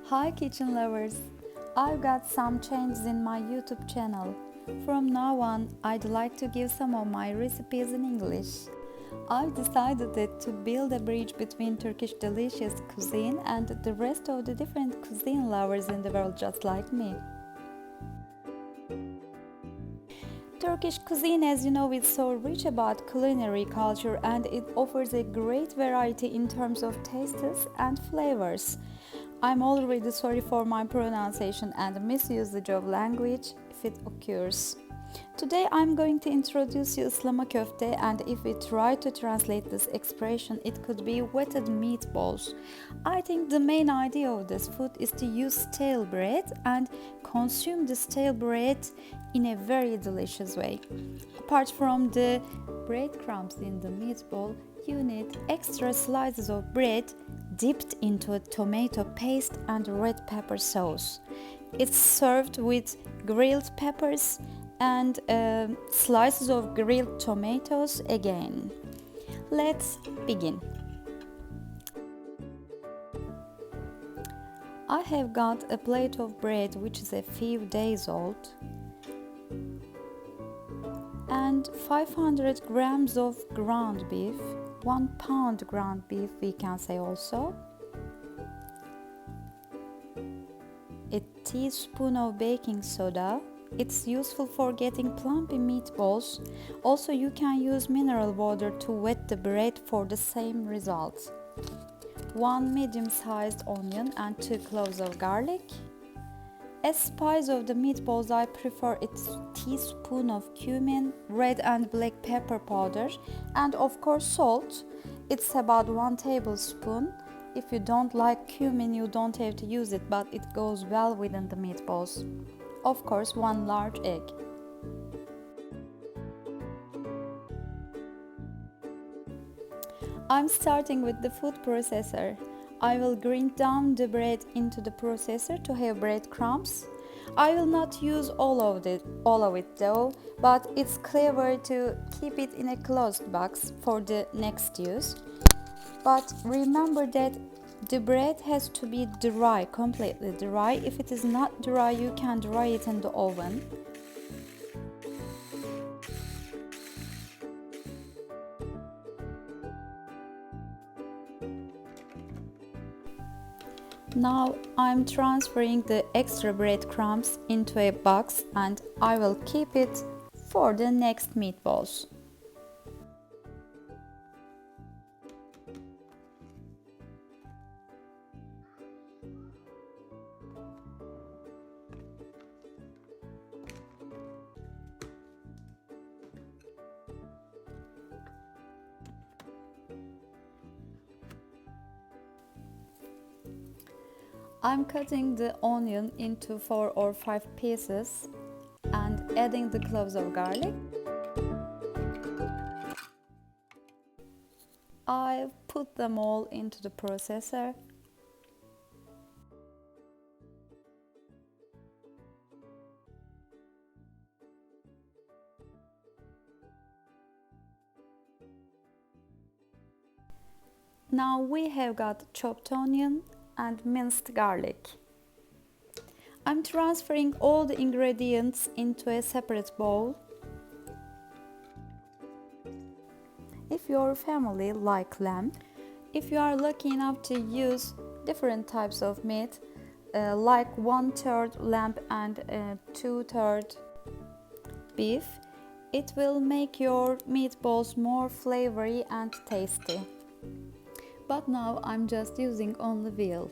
Hi kitchen lovers! I've got some changes in my YouTube channel. From now on, I'd like to give some of my recipes in English. I've decided that to build a bridge between Turkish delicious cuisine and the rest of the different cuisine lovers in the world just like me. Turkish cuisine, as you know, is so rich about culinary culture and it offers a great variety in terms of tastes and flavors. I'm already sorry for my pronunciation and misusage of language if it occurs. Today I'm going to introduce you Islama Köfte, and if we try to translate this expression, it could be wetted meatballs. I think the main idea of this food is to use stale bread and consume the stale bread in a very delicious way. Apart from the breadcrumbs in the meatball, you need extra slices of bread dipped into a tomato paste and red pepper sauce. It's served with grilled peppers and slices of grilled tomatoes again. Let's begin. I have got a plate of bread which is a few days old and 500 grams of ground beef, 1 pound ground beef we can say also, a teaspoon of baking soda. It's useful for getting plumpy meatballs. Also, you can use mineral water to wet the bread for the same result. 1 medium-sized onion and 2 cloves of garlic. As spice of the meatballs, I prefer a teaspoon of cumin, red and black pepper powder, and of course salt. It's about 1 tablespoon. If you don't like cumin, you don't have to use it, but it goes well within the meatballs. Of course, 1 large egg. I'm starting with the food processor. I will grind down the bread into the processor to have breadcrumbs. I will not use all of it though, but it's clever to keep it in a closed box for the next use. But remember that the bread has to be dry, completely dry. If it is not dry, you can dry it in the oven. Now I'm transferring the extra breadcrumbs into a box and I will keep it for the next meatballs. I'm cutting the onion into 4 or 5 pieces and adding the cloves of garlic. I've put them all into the processor. Now we have got chopped onion and minced garlic. I'm transferring all the ingredients into a separate bowl. If your family like lamb, if you are lucky enough to use different types of meat, like 1/3 lamb and 2/3 beef, it will make your meatballs more flavory and tasty. But now I'm just using only veal.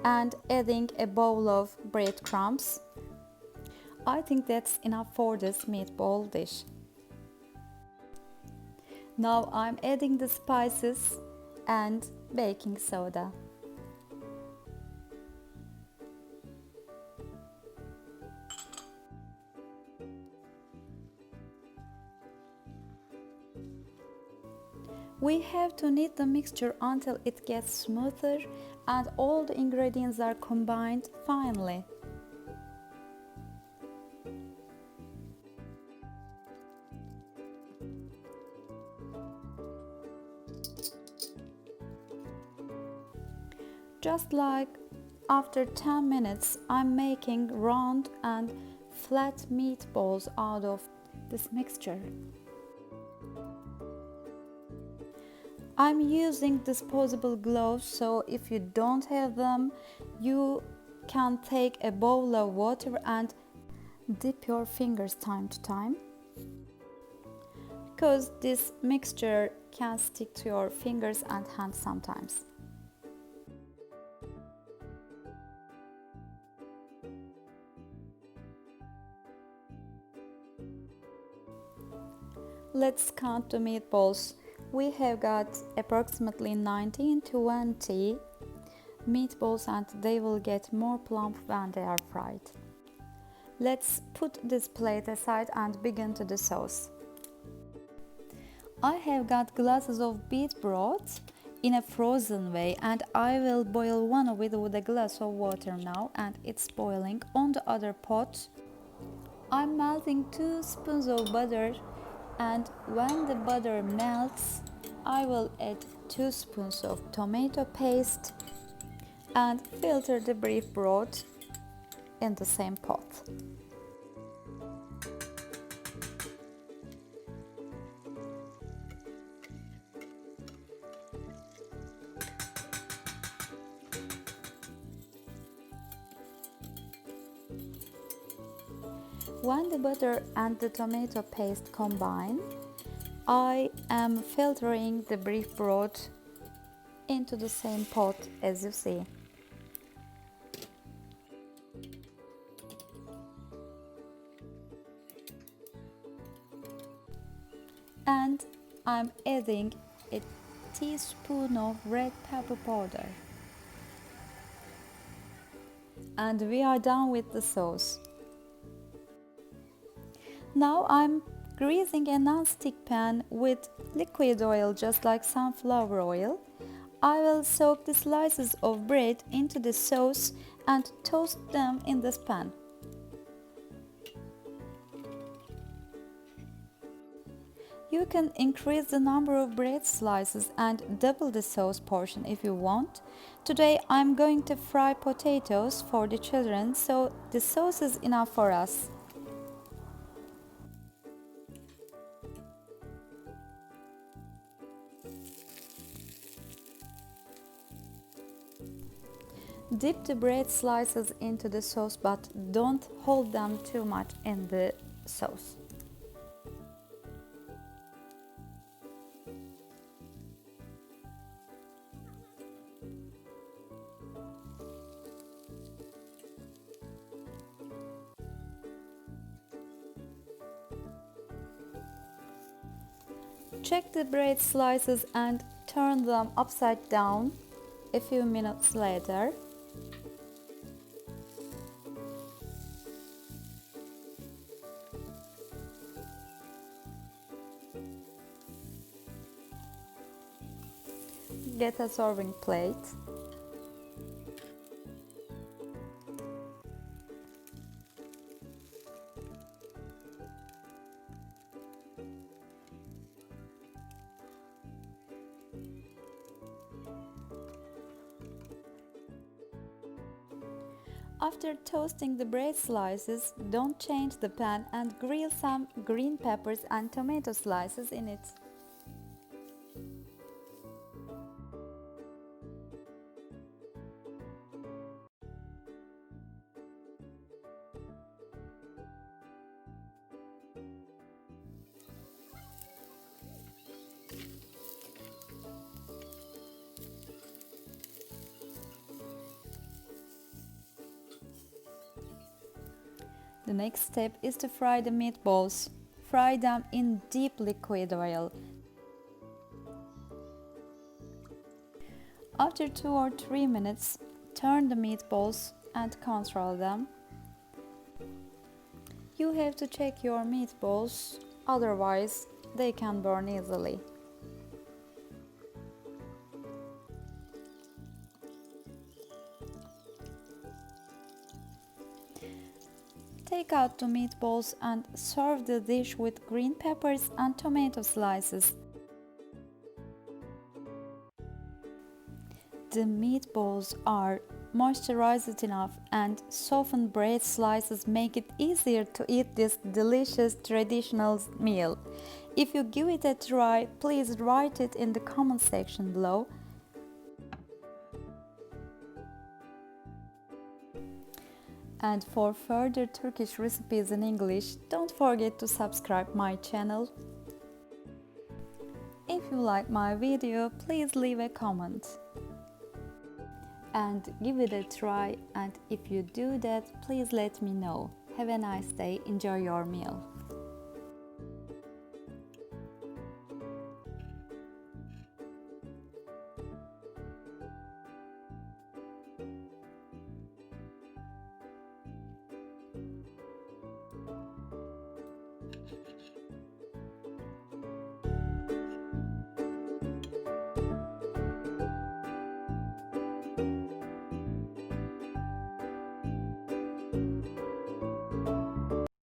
And adding a bowl of breadcrumbs. I think that's enough for this meatball dish. Now I'm adding the spices and baking soda. We have to knead the mixture until it gets smoother and all the ingredients are combined finely. Just like after 10 minutes, I'm making round and flat meatballs out of this mixture. I'm using disposable gloves, so if you don't have them, you can take a bowl of water and dip your fingers time to time, because this mixture can stick to your fingers and hands sometimes. Let's count the meatballs. We have got approximately 19-20 meatballs, and they will get more plump when they are fried. Let's put this plate aside and begin to the sauce. I have got glasses of beet broth in a frozen way, and I will boil one of it with a glass of water now, and it's boiling. On the other pot, I'm melting 2 spoons of butter, and when the butter melts, I will add 2 spoons of tomato paste and filter the beef broth in the same pot. When the butter and the tomato paste combine, I am filtering the beef broth into the same pot as you see. And I'm adding a teaspoon of red pepper powder. And we are done with the sauce. Now I'm greasing a non-stick pan with liquid oil, just like sunflower oil. I will soak the slices of bread into the sauce and toast them in this pan. You can increase the number of bread slices and double the sauce portion if you want. Today I'm going to fry potatoes for the children, so the sauce is enough for us. Dip the bread slices into the sauce, but don't hold them too much in the sauce. Check the bread slices and turn them upside down a few minutes later. Get a serving plate. After toasting the bread slices, don't change the pan and grill some green peppers and tomato slices in it. The next step is to fry the meatballs. Fry them in deep liquid oil. After 2 or 3 minutes, turn the meatballs and control them. You have to check your meatballs, otherwise they can burn easily. Take out the meatballs and serve the dish with green peppers and tomato slices. The meatballs are moisturized enough and softened bread slices make it easier to eat this delicious traditional meal. If you give it a try, please write it in the comment section below. And for further Turkish recipes in English, don't forget to subscribe my channel. If you like my video, please leave a comment and give it a try, and if you do that, please let me know. Have a nice day, enjoy your meal.